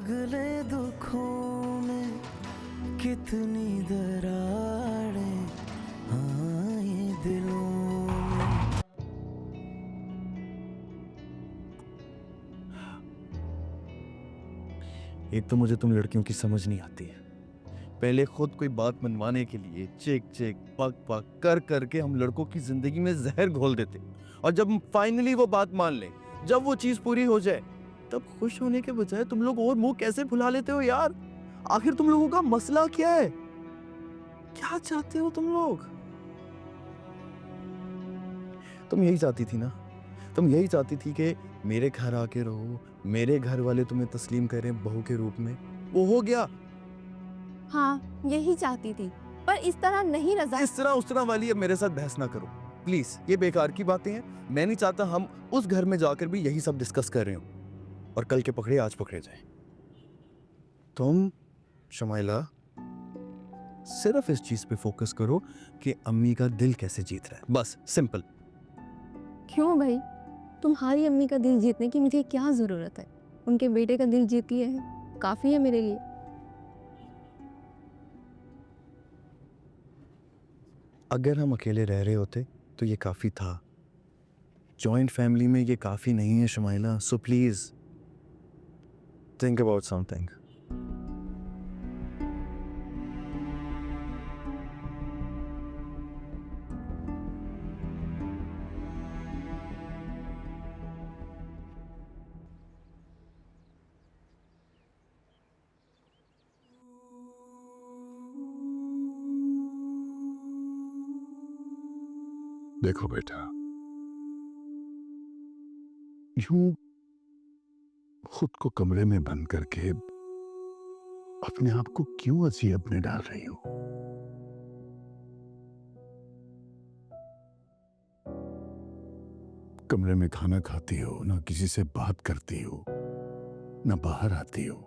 अगले दुखों में कितनी दरारें आए दिलों में। एक तो मुझे तुम लड़कियों की समझ नहीं आती है। पहले खुद कोई बात मनवाने के लिए चेक चेक पक पक कर करके हम लड़कों की जिंदगी में जहर घोल देते, और जब फाइनली वो बात मान ले, जब वो चीज पूरी हो जाए, तब खुश होने के बजाय तुम लोग और मुंह कैसे फुला लेते हो यार। आखिर तुम लोगों का मसला क्या है? क्या चाहते हो तुम लोग? तुम यही चाहती थी ना? तुम यही चाहती थी कि मेरे घर आके रहो, मेरे घर वाले तुम्हें तस्लीम करें बहू के रूप में। वो हो गया। हाँ, यही चाहती थी, पर इस तरह नहीं रज़ा। इस तरह उस तरह वाली अब मेरे साथ बहस ना करो प्लीज। ये बेकार की बातें हैं। मैं नहीं चाहता हम उस घर में जाकर भी यही सब डिस्कस कर रहे हो, और कल के पकड़े आज पकड़े जाए। तुम शमाइला सिर्फ इस चीज पे फोकस करो कि अम्मी का दिल कैसे जीत रहा है, बस सिंपल। क्यों भाई? तुम्हारी अम्मी का दिल जीतने की मुझे क्या ज़रूरत है? उनके बेटे का दिल जीत लिया है, काफ़ी है मेरे लिए। अगर हम अकेले रह रहे होते तो ये काफी था। जॉइंट फैमिली में ये काफी नहीं है Shamaila, so please think about something. देखो बेटा, यूं खुद को कमरे में बंद करके अपने आप को क्यों अज़ियत में डाल रही हो? कमरे में खाना खाती हो, ना किसी से बात करती हो, ना बाहर आती हो।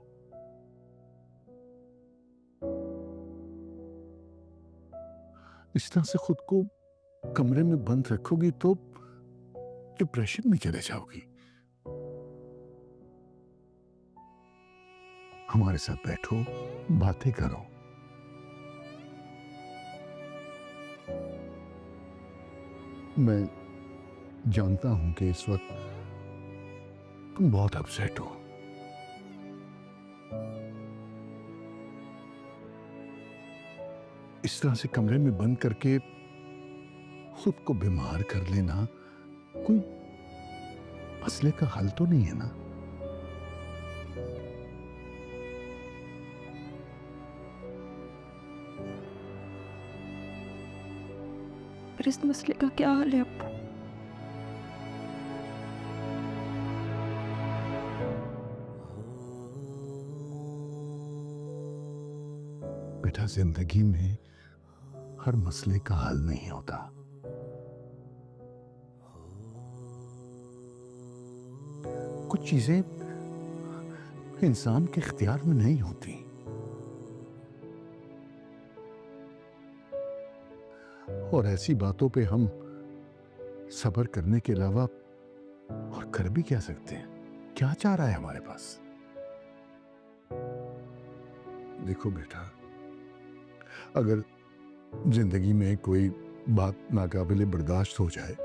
इस तरह से खुद को कमरे में बंद रखोगी तो डिप्रेशन में चले जाओगी। हमारे साथ बैठो, बातें करो। मैं जानता हूं कि इस वक्त तुम बहुत अपसेट हो। इस तरह से कमरे में बंद करके खुद को बीमार कर लेना कोई मसले का हल तो नहीं है ना। पर इस मसले का क्या हाल है अब्बू? बेटा, जिंदगी में हर मसले का हल नहीं होता। कुछ चीजें इंसान के इख्तियार में नहीं होती। और ऐसी बातों पे हम सब्र करने के अलावा और कर भी क्या सकते हैं? क्या चाह रहा है हमारे पास? देखो बेटा, अगर जिंदगी में कोई बात नाकाबिले बर्दाश्त हो जाए,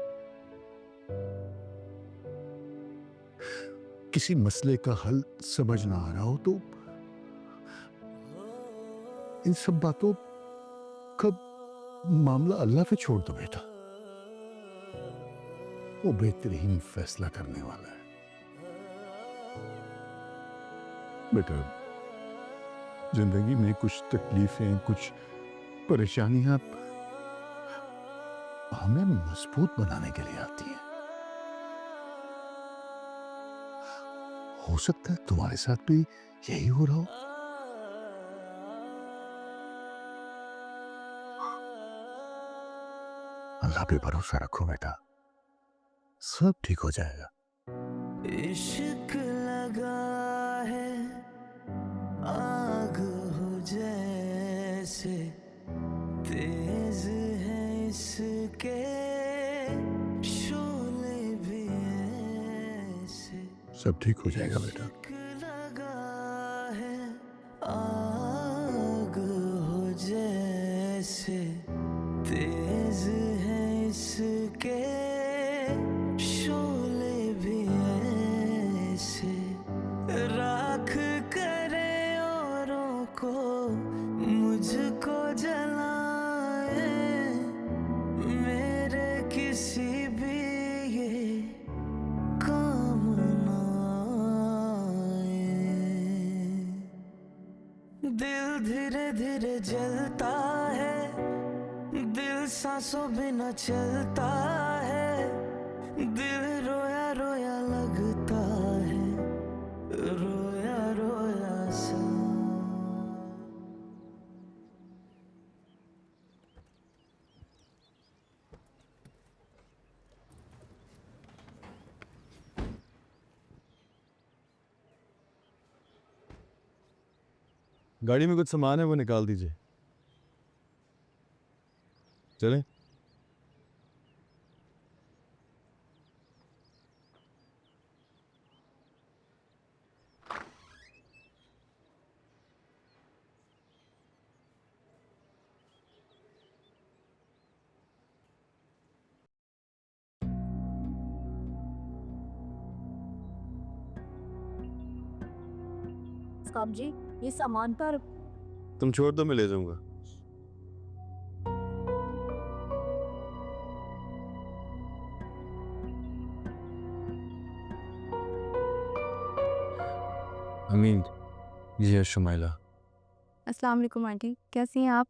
किसी मसले का हल समझ ना आ रहा हो, तो इन सब बातों का मामला अल्लाह पे छोड़ दो बेटा। वो बेहतरीन फैसला करने वाला है। बेटा, जिंदगी में कुछ तकलीफें, कुछ परेशानियां हमें मजबूत बनाने के लिए आती हैं। हो सकता है तुम्हारे साथ भी यही हो रहा हो। अल्लाह पे भरोसा रखो बेटा, सब ठीक हो जाएगा। इश्क लगा है आग हो जैसे, तेज है इसके शोले भी ऐसे। सब ठीक हो जाएगा बेटा। इश्क लगा दिल धीरे धीरे जलता है, दिल सांसों बिना चलता है, दिल रोया रोया लगता है, रोया रोया सा। गाड़ी में कुछ सामान है वो निकाल दीजिए। चलें? साहब जी, ये सामान पर तुम छोड़ दो, मैं ले जाऊंगा। अमीन, जी है शुमाइला। अस्सलाम वालेकुम आंटी, कैसी हैं आप?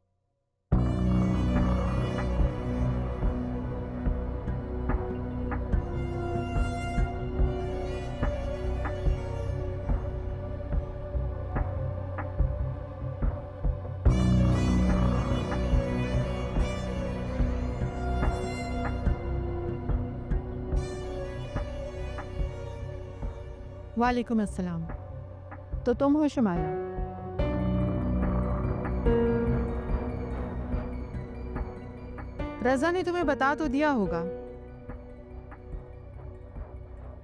वालेकुम अस्सलाम। तो तुम हो शुमाइला? रज़ा ने तुम्हें बता तो दिया होगा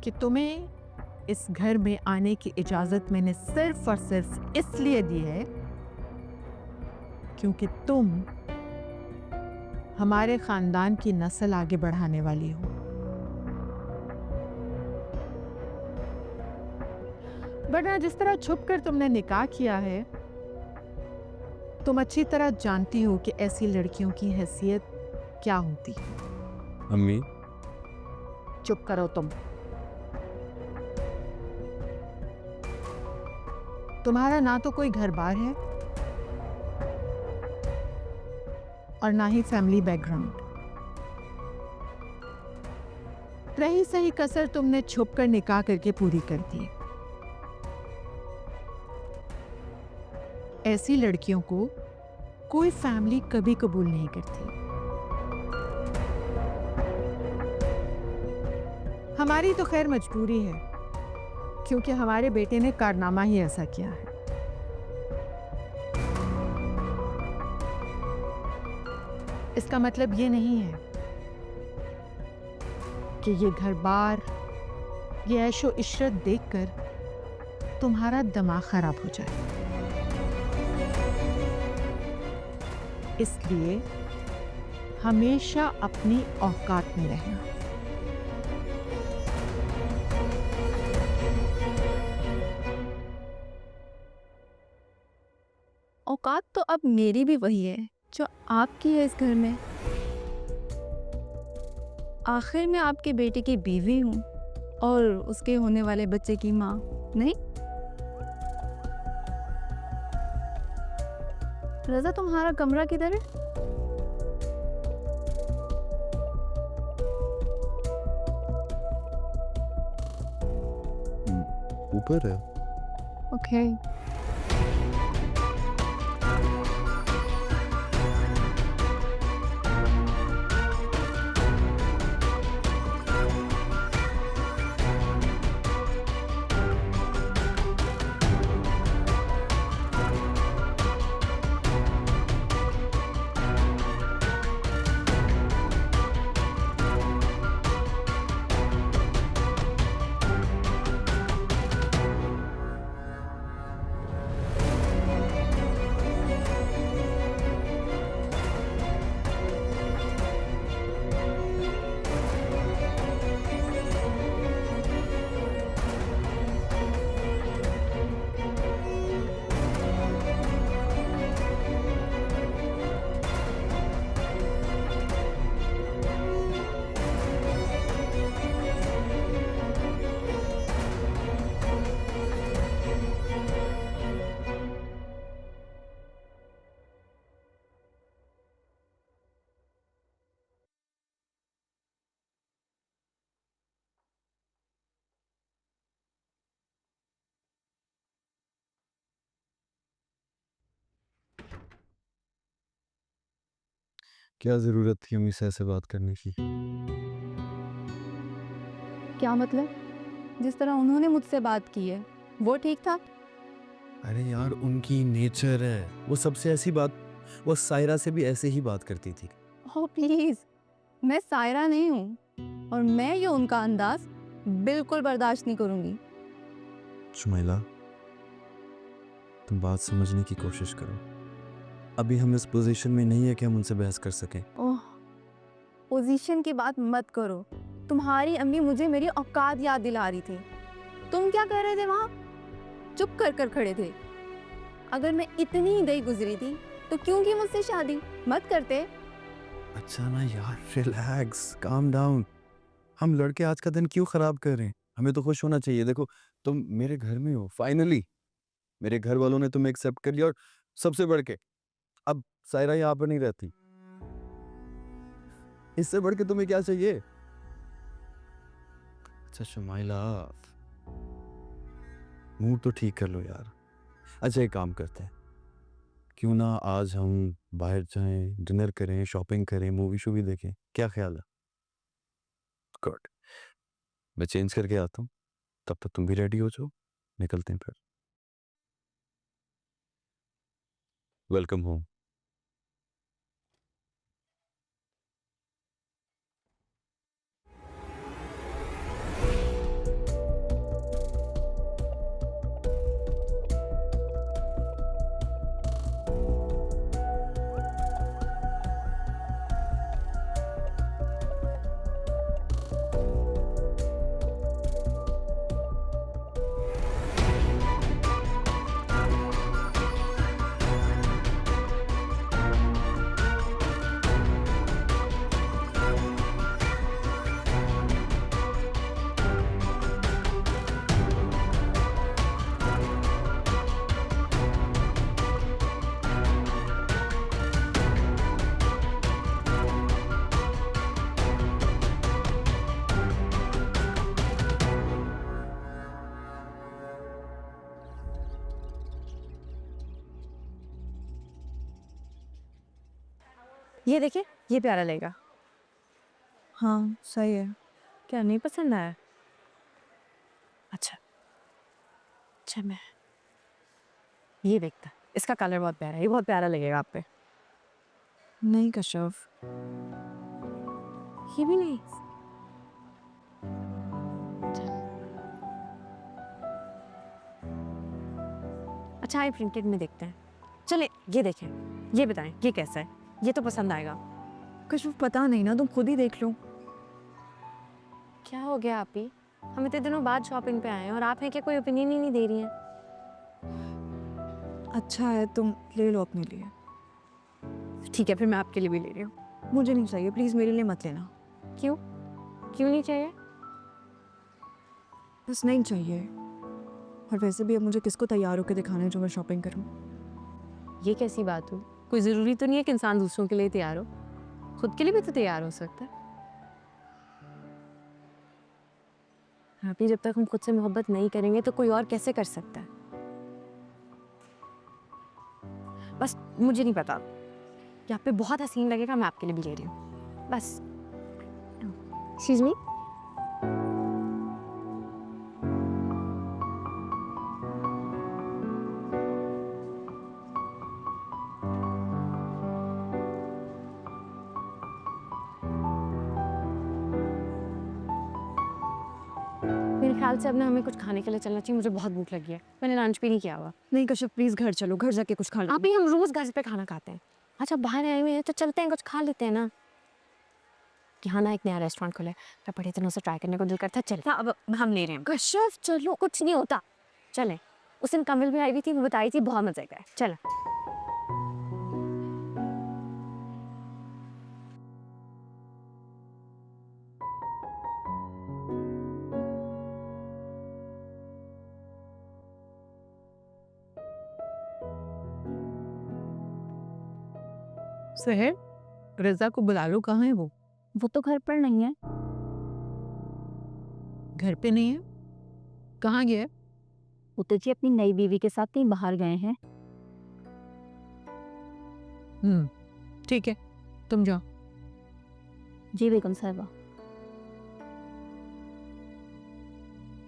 कि तुम्हें इस घर में आने की इजाज़त मैंने सिर्फ और सिर्फ इसलिए दी है क्योंकि तुम हमारे ख़ानदान की नस्ल आगे बढ़ाने वाली हो। वरना जिस तरह छुपकर तुमने निकाह किया है, तुम अच्छी तरह जानती हो कि ऐसी लड़कियों की हैसियत क्या होती है। अम्मी, चुप करो तुम। तुम्हारा ना तो कोई घर बार है और ना ही फैमिली बैकग्राउंड। रही सही कसर तुमने छुपकर निकाह करके पूरी कर दी। ऐसी लड़कियों को कोई फैमिली कभी कबूल नहीं करती। हमारी तो खैर मजबूरी है क्योंकि हमारे बेटे ने कारनामा ही ऐसा किया है। इसका मतलब ये नहीं है कि ये घर बार, ये ऐशो इशरत देखकर तुम्हारा दिमाग खराब हो जाए। इसलिए हमेशा अपनी औकात में रहना। औकात तो अब मेरी भी वही है जो आपकी है इस घर में। आखिर में आपके बेटे की बीवी हूँ और उसके होने वाले बच्चे की माँ नहीं। रज़ा, तुम्हारा कमरा किधर है? ऊपर है। ओके। क्या जरूरत थी अम्मी से ऐसे बात करने की? क्या मतलब? जिस तरह उन्होंने मुझसे बात की है वो ठीक था? अरे यार, उनकी नेचर है, वो सबसे ऐसी बात, वो सायरा से भी ऐसे ही बात करती थी। ओह प्लीज, मैं सायरा नहीं हूँ और मैं ये उनका अंदाज बिल्कुल बर्दाश्त नहीं करूंगी। शुमाइला, तुम बात समझने की कोशिश करो। अभी हम इस पोजीशन में नहीं है कि हम उनसे बहस कर सकें। ओह, पोजीशन की बात मत करो। तुम्हारी अम्मी मुझे मेरी औकात याद दिला रही थी। तुम क्या कर रहे थे वहाँ? चुप कर कर खड़े थे। अगर मैं इतनी ही गई गुजरी थी तो क्यों की मुझसे शादी मत करते? अच्छा ना यार, रिलैक्स, काम डाउन। हम लड़के आज का दिन क्यों खराब कर रहे हैं? हमें तो खुश होना चाहिए। देखो, तुम मेरे घर में हो फाइनली। मेरे घर वालों ने तुम्हें एक्सेप्ट कर लिया, और सबसे बढ़ के अब सायरा यहाँ पर नहीं रहती। इससे बढ़ के तुम्हें क्या चाहिए? अच्छा शुमाइला, मूड तो ठीक कर लो यार। अच्छा, एक काम करते हैं, क्यों ना आज हम बाहर जाएं, डिनर करें, शॉपिंग करें, मूवी शूवी देखें, क्या ख्याल है? गुड, मैं चेंज करके आता हूँ, तब तक तुम भी रेडी हो जाओ, निकलते हैं फिर। Welcome home. ये देखिए, ये प्यारा लगेगा। हाँ सही है। क्या नहीं पसंद आया? अच्छा अच्छा, मैं ये देखता, इसका कलर बहुत प्यारा है, ये बहुत प्यारा लगेगा आप पे। नहीं कश्यप, ये भी नहीं। अच्छा, ये प्रिंटेड में देखते हैं। चले ये देखें, ये बताएं ये कैसा है, ये तो पसंद आएगा। कश्यप पता नहीं ना, तुम खुद ही देख लो। क्या हो गया आप ही? हम इतने दिनों बाद शॉपिंग पे आए हैं और आप हैं क्या कोई ओपिनियन ही नहीं दे रही हैं? अच्छा है, तुम ले लो अपने लिए। ठीक है, फिर मैं आपके लिए भी ले रही हूँ। मुझे नहीं चाहिए, प्लीज मेरे लिए मत लेना। क्यों? क्यों नहीं चाहिए? बस नहीं चाहिए। और वैसे भी अब मुझे किसको तैयार होकर दिखाना है जो मैं शॉपिंग करूँ? ये कैसी बात हुई? कोई ज़रूरी तो नहीं है कि इंसान दूसरों के लिए तैयार हो, खुद के लिए भी तो तैयार हो सकता है। अभी जब तक हम खुद से मोहब्बत नहीं करेंगे तो कोई और कैसे कर सकता है? बस मुझे नहीं पता, यहाँ पे बहुत हसीन लगेगा, मैं आपके लिए भी ले रही हूँ बस। एक्सक्यूज मी, मेरे ख्याल से अब ना हमें कुछ खाने के लिए चलना चाहिए, मुझे बहुत भूख लगी है, मैंने लंच भी नहीं किया हुआ। नहीं कश्यप, प्लीज घर चलो, घर जाके कुछ खा लो। अभी हम रोज घर पे खाना खाते हैं, अच्छा बाहर आए हुए हैं तो चलते हैं कुछ खा लेते हैं ना। यहाँ ना एक नया रेस्टोरेंट खुला है, मैं बड़े दिनों से ट्राई करने को दिल करता है, चल अब हम ले रहे हैं। कश्यप चलो, कुछ नहीं होता, चले। उस दिन कमिल भी आई हुई थी, वो बताई थी, बहुत मजा आया, चल। सहर, रजा को बुला लो, कहाँ है वो? वो तो घर पर नहीं है। घर पे नहीं है? कहाँ गया है? पुत्र जी अपनी नई बीवी के साथ कहीं बाहर गए हैं। ठीक है, तुम जाओ। जी बेगम साहिबा।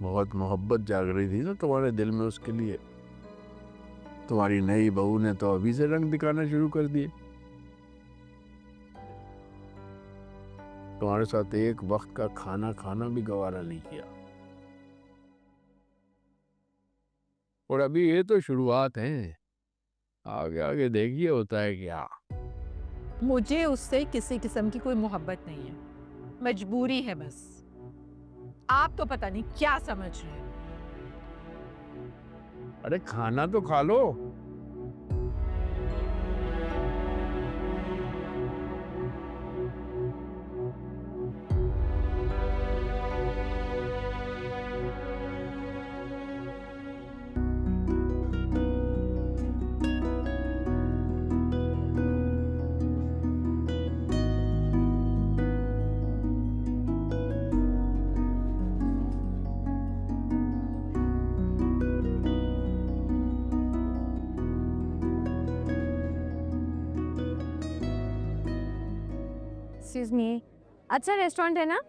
बहुत मोहब्बत जाग रही थी ना तुम्हारे दिल में उसके लिए। तुम्हारी नई बहू ने तो अभी से रंग दिखाना शुरू कर दिए। तुम्हारे साथ एक वक्त का खाना खाना भी गवारा नहीं किया। और अभी ये तो शुरुआत है, आगे आगे देखिए होता है क्या। मुझे उससे किसी किस्म की कोई मोहब्बत नहीं है, मजबूरी है बस। आप तो पता नहीं क्या समझ रहे हैं। अरे खाना तो खा लो। एक्सक्यूज मी, अच्छा रेस्टोरेंट है ना?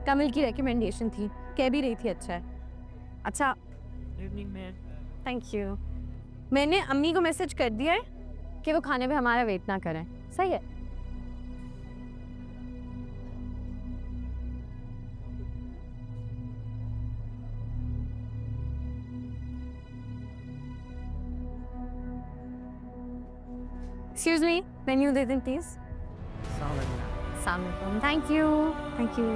कमल की रिकमेंडेशन थी, कह भी रही थी अच्छा है। अच्छा, थैंक यू। मैंने अम्मी को मैसेज कर दिया है कि वो खाने पे हमारा वेट ना करें। सही है। एक्सक्यूज मी, मेन्यू दे दें प्लीज। सलाम। Thank you, thank you.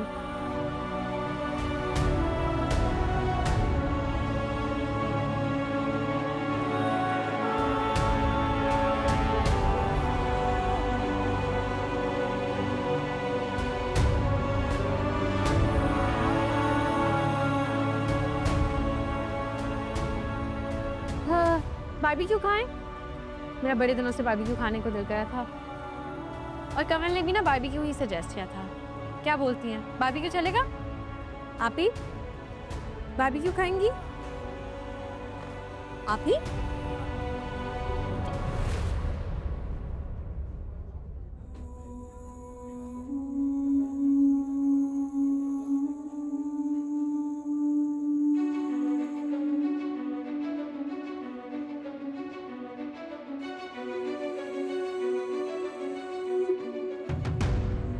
Barbecue खाएं? मेरा बड़े दिनों से बारबेक्यू खाने को दिल करा था और कमल ने भी ना बारबेक्यू ही सजेस्ट किया था। क्या बोलती हैं, बारबेक्यू चलेगा? आप ही बारबेक्यू खाएंगी? आप ही?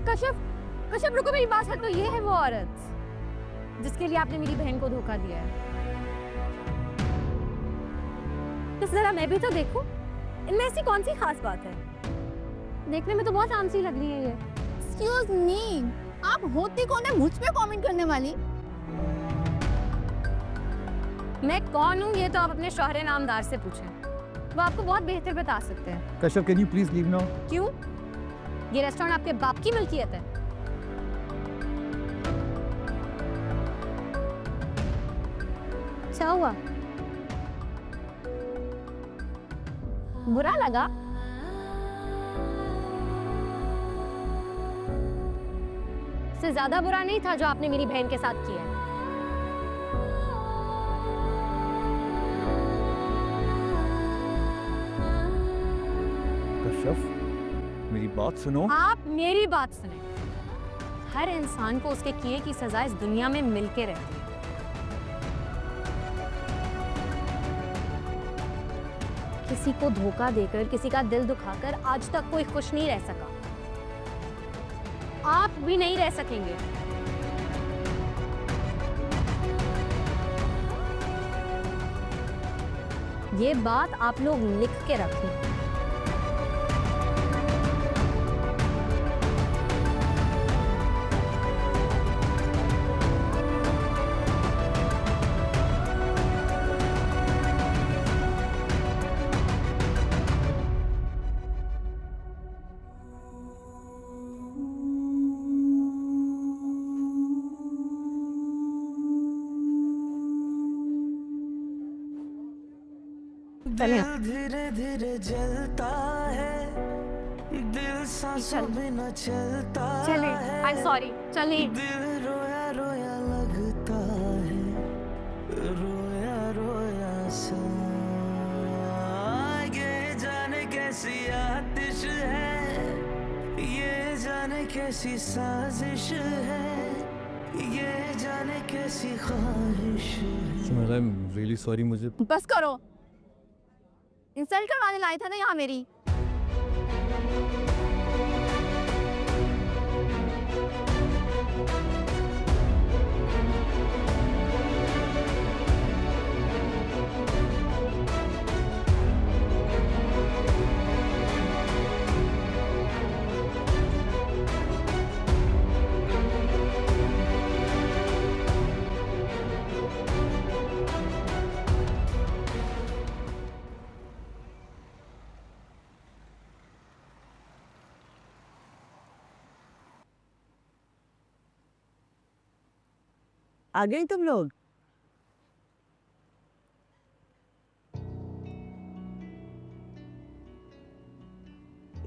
कश्यप, कश्यप रुको, मेरी बात है। तो ये है वो औरत जिसके लिए आपने मेरी बहन को धोखा दिया है। तो जरा मैं भी तो देखूं, इनमें ऐसी कौन सी खास बात है? देखने में तो बहुत आम सी लग रही है ये। एक्सक्यूज मी, आप होती कौन है मुझ पे कमेंट करने वाली? मैं कौन हूँ ये तो आप अपने शौहरे नामदार से पूछें, वो आपको बहुत बेहतर बता सकते हैं। Kashyap, can you please leave now? क्यों? ये रेस्टोरेंट आपके बाप की मिल्कियत है? क्या हुआ? बुरा लगा? इससे ज्यादा बुरा नहीं था जो आपने मेरी बहन के साथ किया है। कश्यप, मेरी बात सुनो। आप मेरी बात सुने। हर इंसान को उसके किए की सजा इस दुनिया में मिलके रहती है। किसी को धोखा देकर, किसी का दिल दुखाकर आज तक कोई खुश नहीं रह सका। आप भी नहीं रह सकेंगे। ये बात आप लोग लिख के रखें। दिल धीरे धीरे जलता है, दिल सांसों बिना चलता चले, है। आई एम सॉरी, चलिए। दिल रोया रोया लगता है, रोया रोया सा। ये जाने कैसे कैसी आतिश है, ये जाने कैसी साजिश है, ये जाने कैसी ख्वाहिश है। सुमेला, आई एम रियली सॉरी, मुझे बस करो, इंसल्ट करवाने लाए था ना यहाँ मेरी। आ गए तुम लोग?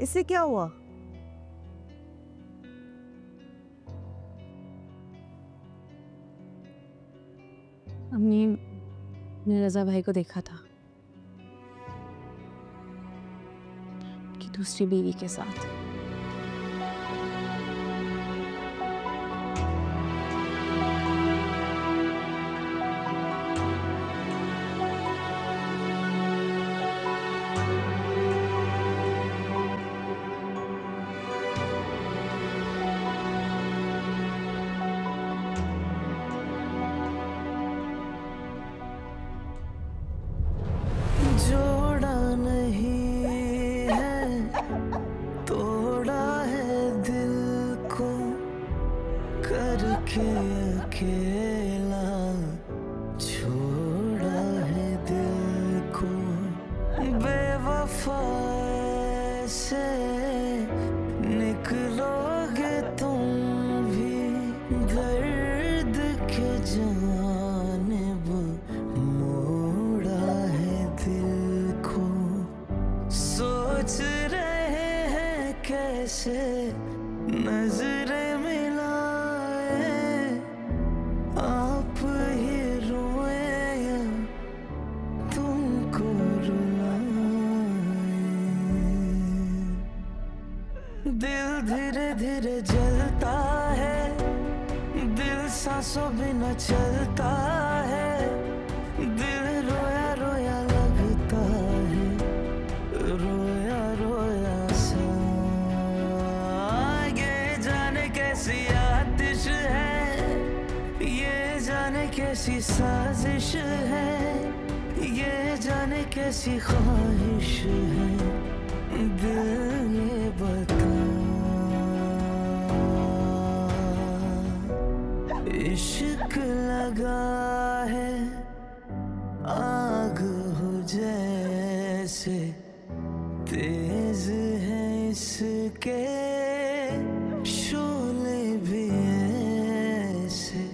इससे क्या हुआ? अम्मी ने रजा भाई को देखा था कि दूसरी बीवी के साथ। जोड़ा नहीं है, तोड़ा है दिल को, करके अकेला छोड़ा है दिल को। बेवफा से निकलोगे तुम भी, दर्द के जानिब मोड़ा है दिल को। सोच रहे हैं कैसे नजरें मिलाए, आप ही रोए या तुमको रुलाए। दिल धीरे धीरे जलता है, दिल सांसों बिना चलता है, दिल रोया रोया लगता है, रोया रोया सा। ये जाने कैसी आतिश है, ये जाने कैसी साजिश है, ये जाने कैसी ख्वाहिश है, दिल ये बता। इश्क लगा है आग हो जैसे, तेज है इसके शोले भी ऐसे।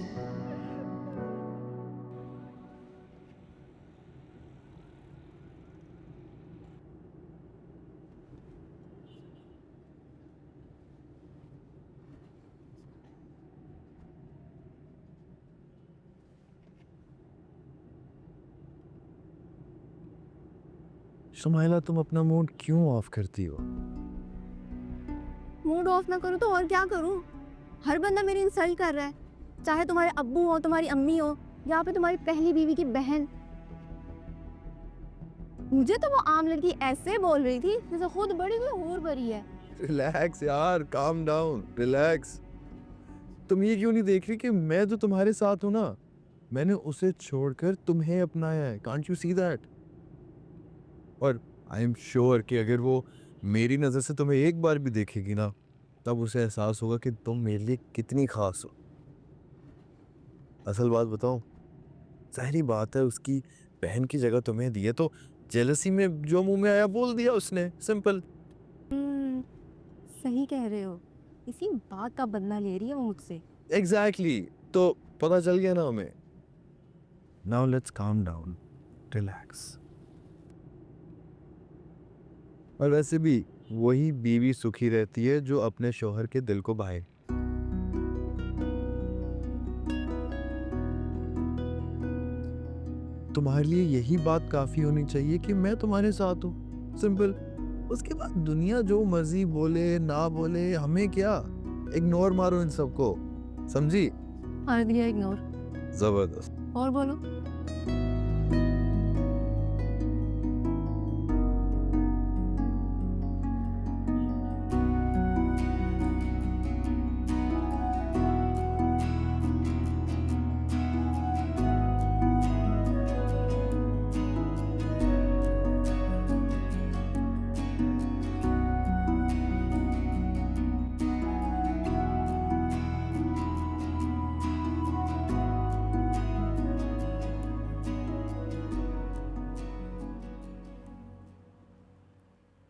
सुमेला, तुम अपना मूड क्यों ऑफ करती हो? मूड ऑफ ना करूँ तो और क्या करूँ? हर बंदा मेरी इंसल्ट कर रहा है, चाहे तुम्हारे अब्बू हो, तुम्हारी अम्मी हो, या फिर तुम्हारी पहली बीवी की बहन। मुझे तो वो आम लड़की ऐसे बोल रही थी जैसे खुद बड़ी कोई हूर भरी है। रिलैक्स यार, काम डाउन, रिलैक्स। तुम ये क्यों नहीं देख रही कि मैं तो तुम्हारे साथ हूं ना? मैंने उसे छोड़कर तुम्हें अपनाया है। Can't you see that? और आई एम श्योर कि अगर वो मेरी नज़र से तुम्हें एक बार भी देखेगी ना, तब उसे एहसास होगा कि तुम मेरे लिए कितनी खास हो। असल बात बताऊं, जाहिर बात है उसकी बहन की जगह तुम्हें दी है, तो जेलसी में जो मुंह में आया बोल दिया उसने, सिंपल। सही कह रहे हो, इसी बात का बदला ले रही है वो मुझसे। एग्जैक्टली, तो पता चल गया ना हमें। Now let's calm down, relax. और वैसे भी वही बीवी सुखी रहती है जो अपने शौहर के दिल को भाए। तुम्हारे लिए यही बात काफी होनी चाहिए कि मैं तुम्हारे साथ हूँ, सिंपल। उसके बाद दुनिया जो मर्जी बोले ना बोले, हमें क्या, इग्नोर मारो इन सबको, समझी? मार दिया इग्नोर। जबरदस्त। और बोलो।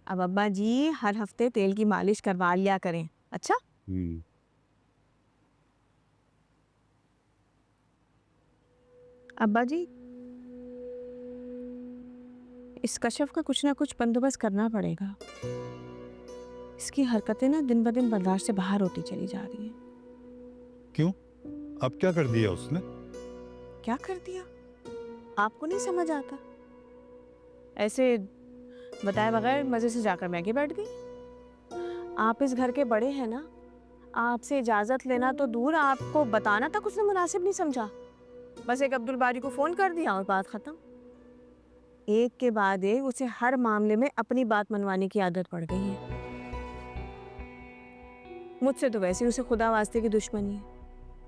अब अब्बा जी हर हफ्ते तेल की मालिश करवा लिया करें, अच्छा? अब्बा जी, इस कशफ का कुछ ना कुछ बंदोबस्त करना पड़ेगा। इसकी हरकतें ना दिन ब दिन बर्दाश्त से बाहर होती चली जा रही हैं। क्यों? अब क्या कर दिया उसने? क्या कर दिया? आपको नहीं समझ आता? ऐसे बताए बगैर मजे से जाकर मैगी बैठ गई। आप इस घर के बड़े हैं ना, आपसे इजाजत लेना तो दूर, आपको बताना तक उसने मुनासिब नहीं समझा। बस एक अब्दुल बारी को फोन कर दिया और बात खत्म। एक के बाद एक उसे हर मामले में अपनी बात मनवाने की आदत पड़ गई है। मुझसे तो वैसे ही उसे खुदा वास्ते की दुश्मनी है,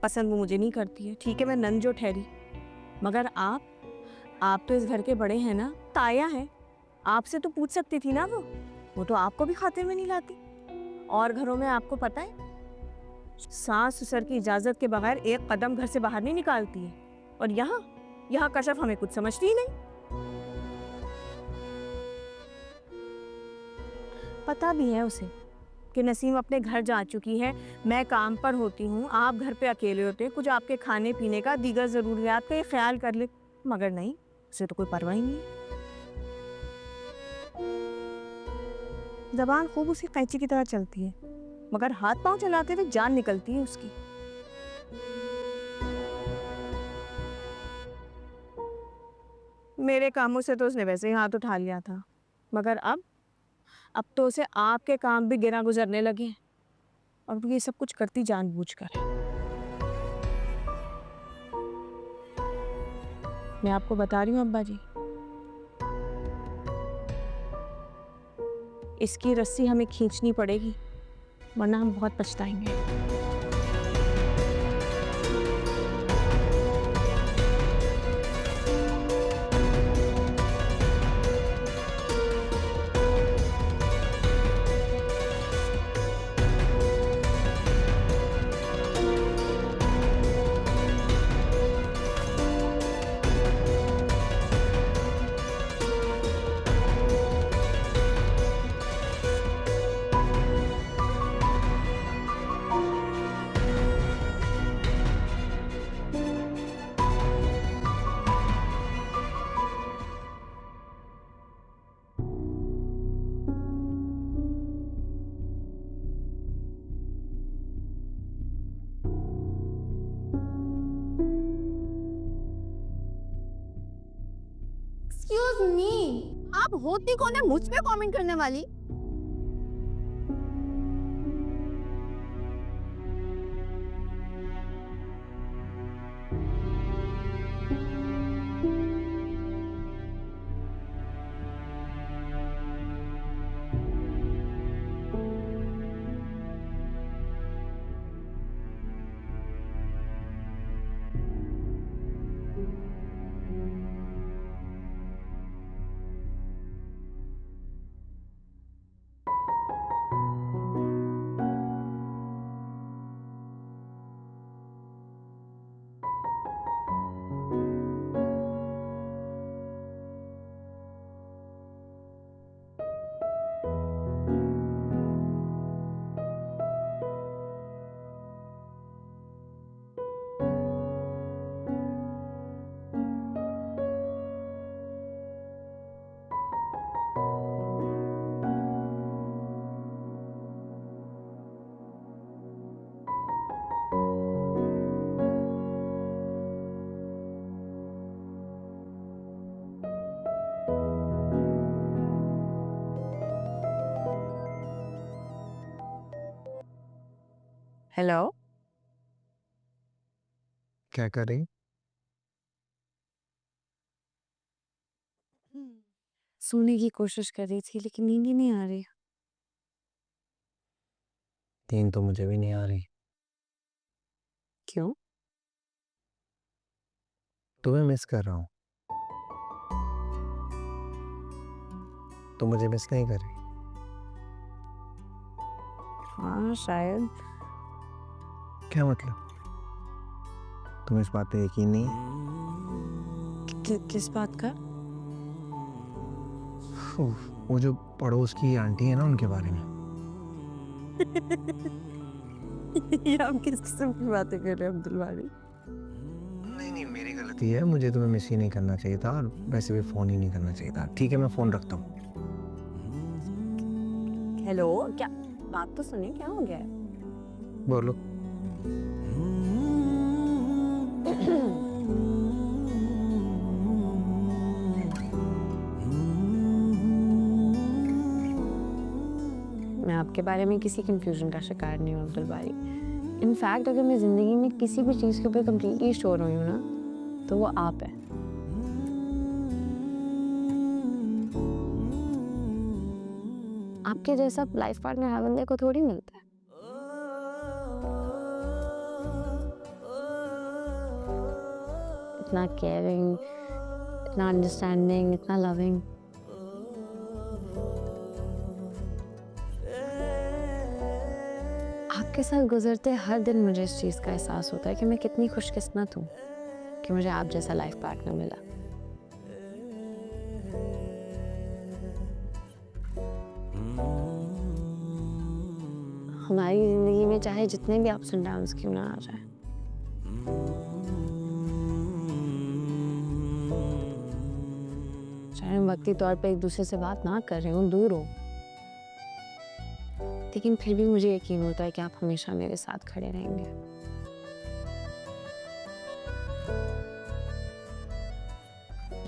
पसंद वो मुझे नहीं करती है। ठीक है, मैं नंद जो ठहरी, मगर आप तो इस घर के बड़े हैं ना, ताया है, आपसे तो पूछ सकती थी ना। वो तो आपको भी खातिर में नहीं लाती। और घरों में आपको पता है, सास ससुर की इजाजत के बगैर एक कदम घर से बाहर नहीं निकालती है। और यहाँ कशफ हमें कुछ समझती ही नहीं। पता भी है उसे कि नसीम अपने घर जा चुकी है, मैं काम पर होती हूँ, आप घर पे अकेले होते हैं, कुछ आपके खाने पीने का, दीगर ज़रूरियात का ये ख्याल कर ले। मगर नहीं, उसे तो कोई परवाह ही नहीं है। ज़बान खूब उसकी कैंची की तरह चलती है, मगर हाथ पांव चलाते हुए जान निकलती है उसकी। मेरे कामों से तो उसने वैसे ही हाथ उठा लिया था, मगर अब तो उसे आपके काम भी गिरा गुजरने लगे हैं। और वो ये सब कुछ करती जानबूझकर है। मैं आपको बता रही हूँ अब्बा जी, इसकी रस्सी हमें खींचनी पड़ेगी, वरना हम बहुत पछताएंगे। एक्सक्यूज मी, आप होती कौन है मुझ पे कमेंट करने वाली? हेलो, क्या कर रही? सोने की कोशिश कर रही थी लेकिन नींद ही नहीं आ रही। नींद तो मुझे भी नहीं आ रही। क्यों? तुम्हें मिस कर रहा हूँ। तुम मुझे मिस नहीं कर रही। हाँ शायद। क्या मतलब? तुम्हें इस बात पे यकीन नहीं है? किस बात का? वो जो पड़ोस की आंटी है ना, उनके बारे में। ये आप किस किस्म की बातें कर रहे हो अब्दुल बारी? नहीं, मेरी गलती है। मुझे तुम्हें मिस ही नहीं करना चाहिए था और वैसे भी फोन ही नहीं करना चाहिए था। ठीक है, मैं फोन रखता हूँ। हेलो, क्या बात तो सुनिए, क्या हो गया है? बोलो। मैं आपके बारे में किसी कंफ्यूजन का शिकार नहीं हूँ अब्दुल बारी। इनफैक्ट अगर मैं ज़िंदगी में किसी भी चीज़ के ऊपर कम्प्लीटली श्योर हुई हूँ ना, तो वो आप है। आपके जैसा लाइफ पार्टनर हर बंदे को थोड़ी मिलता है। इतना केयरिंग, इतना अंडरस्टैंडिंग, इतना लविंग। आपके साथ गुजरते हर दिन मुझे इस चीज़ का एहसास होता है कि मैं कितनी खुशकिस्मत हूँ कि मुझे आप जैसा लाइफ पार्टनर मिला। हमारी जिंदगी में चाहे जितने भी अप्स एंड डाउन्स क्यों ना आ जाए, चाहे हम वक्ती तौर पे एक दूसरे से बात ना कर रहे हो, दूर हो, लेकिन फिर भी मुझे यकीन होता है कि आप हमेशा मेरे साथ खड़े रहेंगे।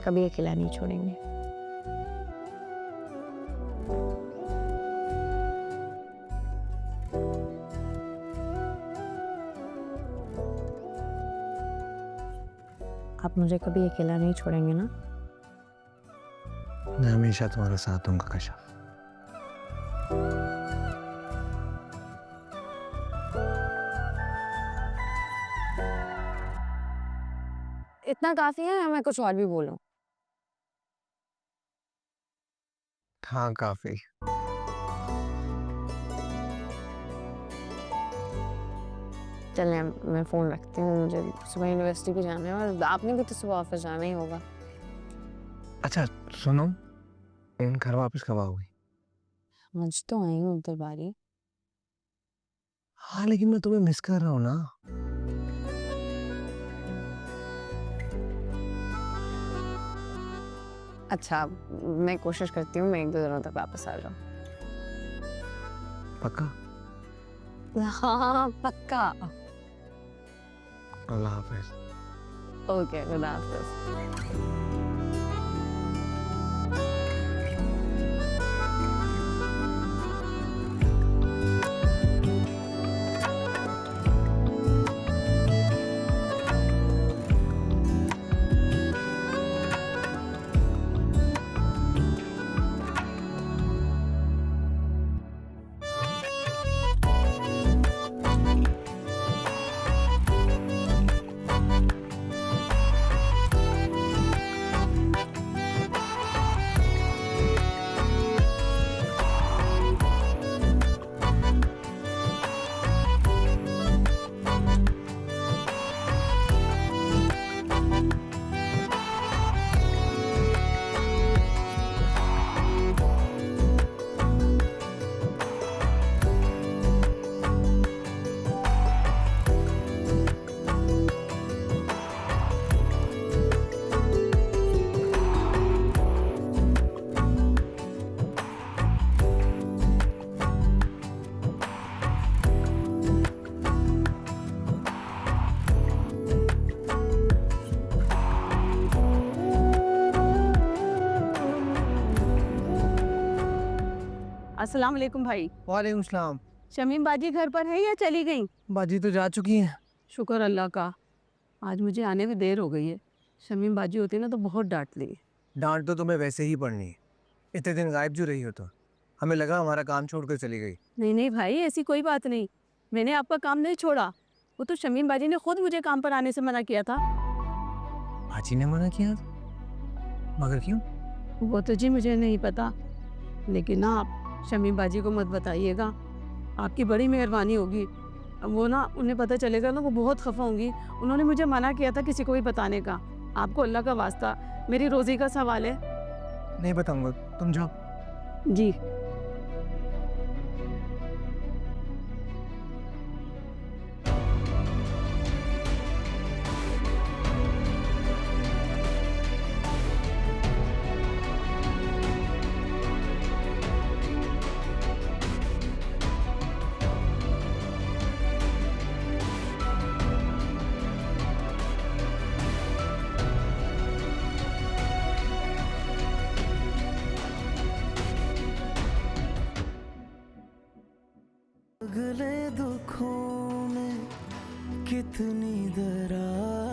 कभी अकेला नहीं छोड़ेंगे। आप मुझे कभी अकेला नहीं छोड़ेंगे ना? मैं हमेशा तुम्हारे साथ हूँ कशा। इतना काफी है या मैं कुछ और भी बोलूं? हाँ, काफी। चलिए मैं फोन रखती हूँ, मुझे सुबह यूनिवर्सिटी भी जाना है और आपने भी तो सुबह ऑफिस जाना ही होगा। अच्छा सुनो, घर वापस कब आओगी? आज तो आई हूँ अब्दुल बारी। हाँ, लेकिन मैं तुम्हें मिस कर रहा हूँ ना। अच्छा, मैं कोशिश करती हूँ मैं 1-2 दिनों तक वापस आ जाऊँ। पक्का? हाँ पक्का। अल्लाह हाफिज। ओके, खुदा हाफिज। अस्सलाम वालेकुम भाई। वालेकुम सलाम। शमीम बाजी घर पर है या चली गई? बाजी तो जा चुकी हैं। शुक्र अल्लाह का, आज मुझे आने में देर हो गई है। शमीम बाजी होती ना तो बहुत डांट ली। डांट तो तुम्हें वैसे ही पड़नी है, इतने दिन गायब जो रही हो तो। हमें लगा हमारा काम छोड़कर चली गई। नहीं नहीं भाई, ऐसी कोई बात नहीं, मैंने आपका काम नहीं छोड़ा। वो तो शमीम बाजी ने खुद मुझे काम पर आने से मना किया था। बाजी ने मना किया था? मगर क्यों? वो तो जी मुझे नहीं पता, लेकिन ना आप शमीम बाजी को मत बताइएगा, आपकी बड़ी मेहरबानी होगी। अब वो ना, उन्हें पता चलेगा ना, वो बहुत खफा होंगी। उन्होंने मुझे मना किया था किसी को भी बताने का। आपको अल्लाह का वास्ता, मेरी रोजी का सवाल है। नहीं बताऊंगा, तुम जाओ। जी। अगले दुखों में कितनी दरार